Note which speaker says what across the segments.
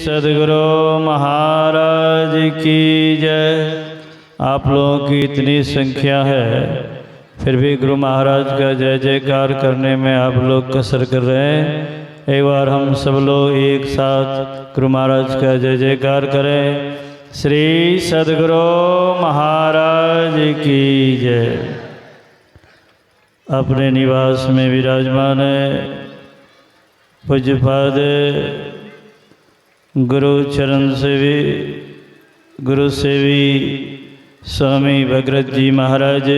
Speaker 1: सद्गुरु महाराज की जय। आप लोगों की इतनी संख्या है, फिर भी गुरु महाराज का जय जयकार करने में आप लोग कसर कर रहे हैं। एक बार हम सब लोग एक साथ गुरु महाराज का जय जयकार करें। श्री सद्गुरु महाराज की जय। अपने निवास में विराजमान है पूज्यपाद गुरु चरण सेवी गुरु सेवी स्वामी भगरत जी महाराज,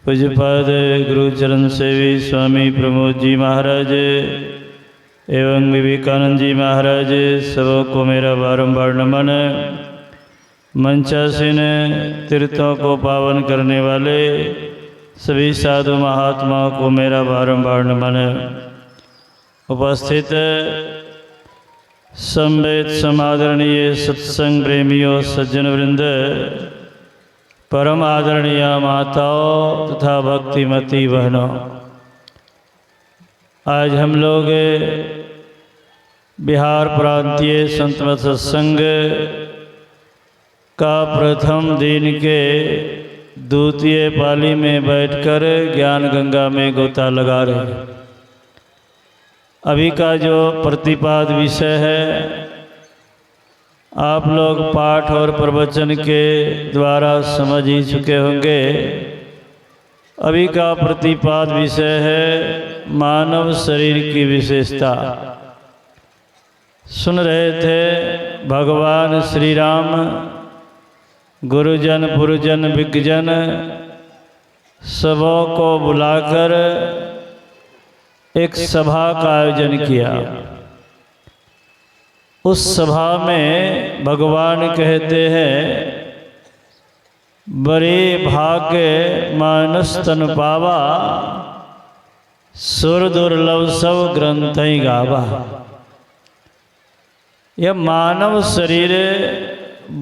Speaker 1: पूज्यपाद गुरु चरण सेवी स्वामी प्रमोद जी महाराज एवं विवेकानंद जी महाराज, सबको मेरा बारंबार नमन। मंचासीन तीर्थों को पावन करने वाले सभी साधु महात्माओं को मेरा बारंबार नमन। उपस्थित संवेद समादरणीय सत्संग प्रेमियों सज्जन वृंद, परम आदरणीय माताओं तथा भक्तिमती बहनों, आज हम लोग बिहार प्रांतीय संत मत सत्संग का प्रथम दिन के द्वितीय पाली में बैठकर ज्ञान गंगा में गोता लगा रहे हैं। अभी का जो प्रतिपाद विषय है आप लोग पाठ और प्रवचन के द्वारा समझ ही चुके होंगे। अभी का प्रतिपाद विषय है मानव शरीर की विशेषता। सुन रहे थे भगवान श्री राम गुरुजन पुरुजन विज्ञजन सबों को बुलाकर एक सभा का आयोजन किया। उस सभा में भगवान कहते हैं, बड़े भाग्य मानस तन पावा, सुर दुर्लभ सब ग्रंथ गावा। यह मानव शरीर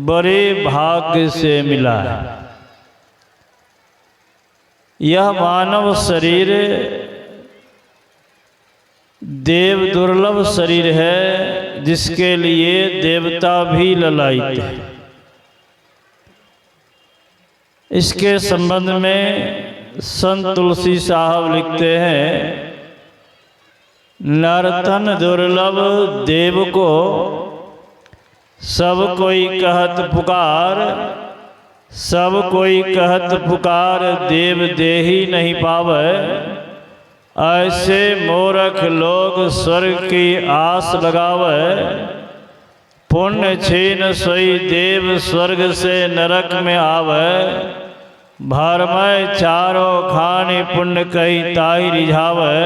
Speaker 1: बड़े भाग्य से मिला है। यह मानव शरीर देव दुर्लभ शरीर है, जिसके लिए देवता भी ललायित है। इसके संबंध में संत तुलसी साहब लिखते हैं, नरतन दुर्लभ देव को सब कोई कहत पुकार, सब कोई कहत पुकार, देव दे ही नहीं पावे। ऐसे मूर्ख लोग स्वर्ग की आस लगावे, पुण्य छीन सोई देव स्वर्ग से नरक में आवे। भरमय चारों खानी पुण्य कही ताई रिझावे।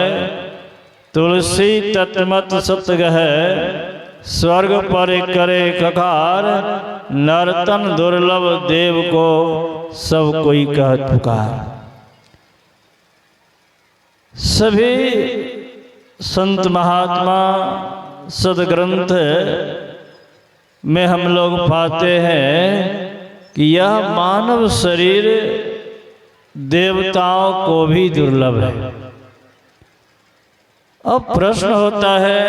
Speaker 1: तुलसी तत्मत सतगह स्वर्ग पर करे ककार, नर्तन दुर्लभ देव को सब कोई कहत पुकार। सभी संत महात्मा सदग्रंथ में हम लोग पाते हैं कि यह मानव शरीर देवताओं को भी दुर्लभ है। अब प्रश्न होता है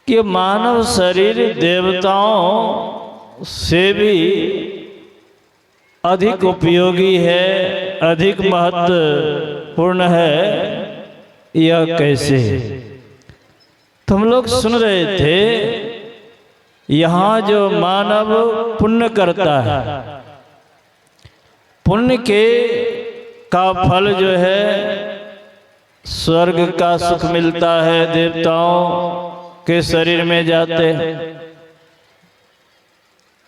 Speaker 1: कि मानव शरीर देवताओं से भी अधिक उपयोगी है, अधिक महत्वपूर्ण है, यह कैसे? तो हम लोग सुन रहे थे, यहाँ जो मानव पुण्य करता है, पुण्य के का फल जो है स्वर्ग का सुख मिलता है, देवताओं के शरीर में जाते हैं।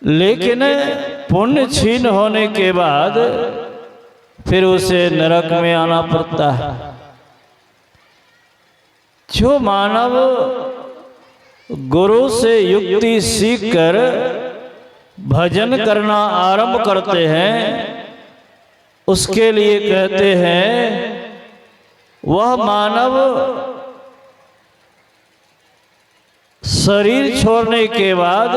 Speaker 1: लेकिन पुण्य छीन होने के बाद फिर उसे नरक में आना पड़ता है। जो मानव गुरु से युक्ति सीखकर भजन करना आरंभ करते हैं, उसके लिए कहते हैं वह मानव शरीर छोड़ने के बाद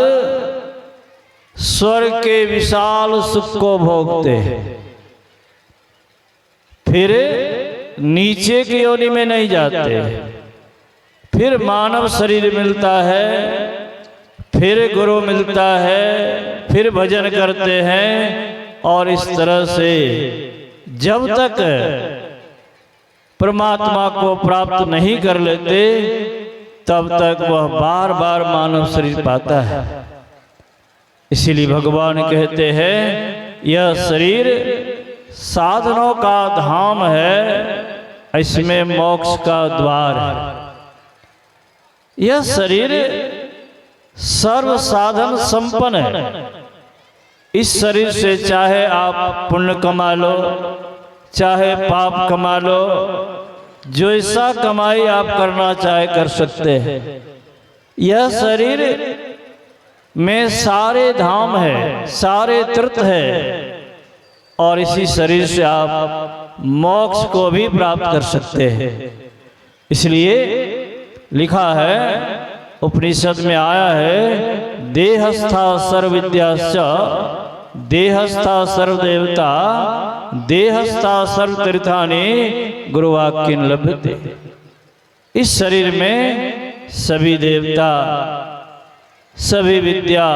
Speaker 1: स्वर्ग के विशाल सुख को भोगते हैं, फिर नीचे की योनि में नहीं जाते, फिर मानव शरीर मिलता है, फिर गुरु मिलता है, फिर भजन करते हैं और इस तरह से जब तक परमात्मा को प्राप्त नहीं कर लेते तब तक वह बार बार मानव शरीर पाता है। इसीलिए भगवान कहते हैं यह शरीर साधनों का धाम है, इसमें मोक्ष का द्वार है। यह शरीर सर्व साधन संपन्न है। इस शरीर से चाहे आप पुण्य कमा लो, चाहे पाप कमा लो, जो ऐसा कमाई आप करना चाहे कर सकते हैं। यह शरीर में सारे धाम है, सारे तीर्थ है और इसी शरीर से आप मोक्ष को भी प्राप्त कर सकते हैं। इसलिए लिखा है, उपनिषद में आया है, देहस्था सर्व विद्याश्च देहस्था सर्वदेवता देहस्था सर्व तीर्थानि गुरुवाक्येन लभ्यते। इस शरीर में सभी देवता, सभी विद्या,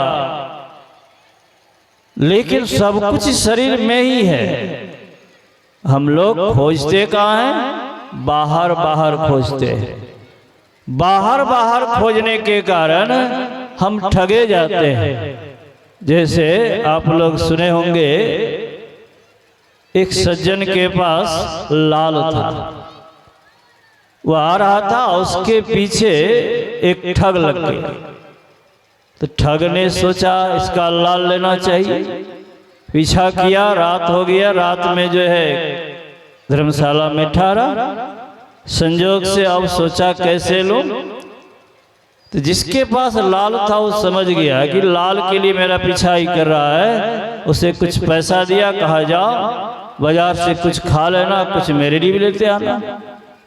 Speaker 1: लेकिन सब कुछ इस शरीर में ही है। हम लोग खोजते कहाँ हैं? बाहर बाहर खोजते हैं। बाहर बाहर खोजने के कारण हम ठगे जाते हैं। जैसे आप लोग सुने होंगे, एक सज्जन के पास लाल था, वो आ रहा था, उसके पीछे एक ठग लग गया। तो ठग ने सोचा इसका लाल लेना चाहिए, पीछा किया, रात हो गया। रात में जो है धर्मशाला में ठहरा। संजोग से अब सोचा कैसे लूं, तो जिसके पास लाल था वो समझ गया कि लाल के लिए मेरा पीछा ही कर रहा है। उसे कुछ पैसा दिया, कहा जाओ बाजार से कुछ खा लेना, कुछ मेरे लिए भी लेते आना।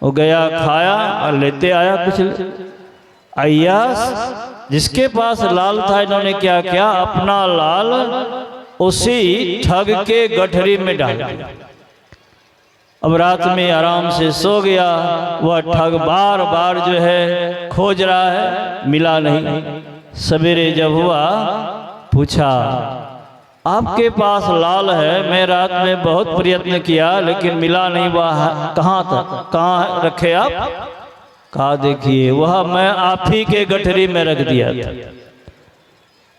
Speaker 1: वो गया, खाया और लेते आया कुछ। अय्यास जिसके पास लाल था, इन्होंने क्या किया, अपना लाल उसी ठग के गठरी में डाल दिया। अब रात में आराम से सो गया। वह ठग बार बार जो है खोज रहा है, मिला नहीं। सवेरे जब हुआ, पूछा आपके पास लाल है, मैं रात में बहुत प्रयत्न किया लेकिन मिला नहीं, वह कहाँ था, कहाँ रखे आप? कहा देखिए वह मैं आप ही के गठरी में रख दिया था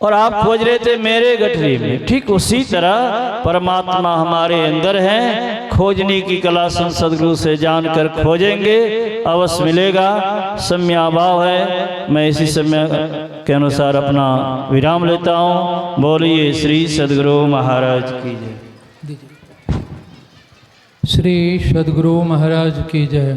Speaker 1: और आप खोज रहे थे मेरे गठरी में। ठीक उसी तरह परमात्मा हमारे अंदर है। खोजने की कला सदगुरु से जानकर खोजेंगे, अवश्य मिलेगा। सम्याभाव है। मैं इसी समय के अनुसार अपना विराम लेता हूँ। बोलिए श्री सदगुरु महाराज की जय।
Speaker 2: श्री सदगुरु महाराज की जय।